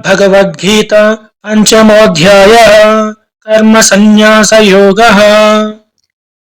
భగవద్గీత పంచమోధ్యాయ కర్మ సన్యాస యోగ.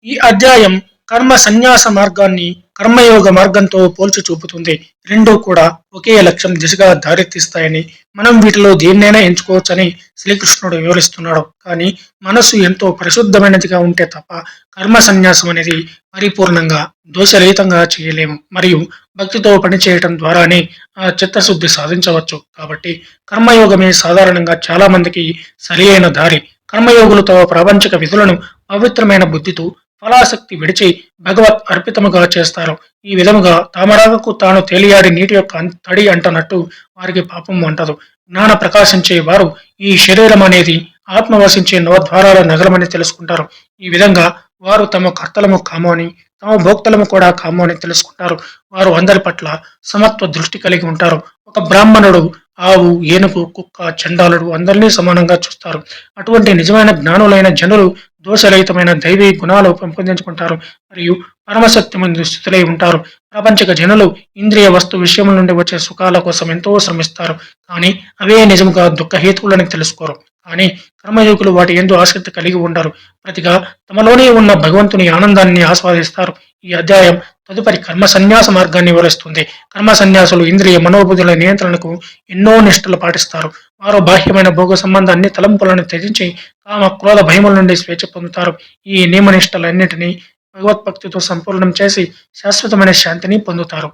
ఈ అధ్యాయం కర్మ సన్యాస మార్గాన్ని కర్మయోగ మార్గంతో పోల్చి చూపుతుంది. రెండూ కూడా ఒకే లక్ష్యం దిశగా దారితీస్తాయని, మనం వీటిలో దేన్నైనా ఎంచుకోవచ్చని శ్రీకృష్ణుడు వివరిస్తున్నాడు. కానీ మనస్సు ఎంతో పరిశుద్ధమైనదిగా ఉంటే తప్ప కర్మ సన్యాసం అనేది పరిపూర్ణంగా దోషరహితంగా చేయలేము. మరియు భక్తితో పనిచేయటం ద్వారానే ఆ చిత్తశుద్ధి సాధించవచ్చు. కాబట్టి కర్మయోగమే సాధారణంగా చాలా మందికి సరి అయిన దారి. కర్మయోగులు తమ ప్రాపంచిక విధులను పవిత్రమైన బుద్ధితో ఫలాసక్తి విడిచి భగవత్ అర్పితముగా చేస్తారు. ఈ విధముగా తామరాకు తాను తేలియాడి నీటి యొక్క తడి అంటనట్టు వారికి పాపం అంటదు. జ్ఞాన ప్రకాశించే వారు ఈ శరీరం అనేది ఆత్మ వసించే నవద్వారాల నగరమని తెలుసుకుంటారు. ఈ విధంగా వారు తమ కర్తలము కాము అని, తమ భోక్తలము కూడా కాము అని తెలుసుకుంటారు. వారు అందరి పట్ల సమత్వ దృష్టి కలిగి ఉంటారు. ఒక బ్రాహ్మణుడు ఆవు, ఏనుగు, కుక్క, చండాలుడు అందరినీ సమానంగా చూస్తారు. అటువంటి నిజమైన జ్ఞానులైన జనులు దోషరహితమైన దైవీ గుణాలు పెంపొందించుకుంటారు మరియు పరమసత్యమైన స్థితులై ఉంటారు. ప్రాపంచిక జనులు ఇంద్రియ వస్తు విషయముల నుండి వచ్చే సుఖాల కోసం ఎంతో శ్రమిస్తారు. కానీ అవే నిజముగా దుఃఖహేతువులని తెలుసుకోరు. కానీ కర్మయోగులు వాటి ఎందు ఆసక్తి కలిగి ఉండరు. ప్రతిగా తమలోనే ఉన్న భగవంతుని ఆనందాన్ని ఆస్వాదిస్తారు. ఈ అధ్యాయం తదుపరి కర్మ సన్యాస మార్గాన్ని వివరిస్తుంది. కర్మ సన్యాసులు ఇంద్రియ మనోబుద్ధుల నియంత్రణకు ఎన్నో నిష్ఠలు పాటిస్తారు. వారు బాహ్యమైన భోగ సంబంధాన్ని తలంపులను త్యజించి కామ క్రోధ భయముల నుండి స్వేచ్ఛ పొందుతారు. ఈ నియమనిష్టలన్నిటినీ భగవద్భక్తితో సంపూర్ణం చేసి శాశ్వతమైన శాంతిని పొందుతారు.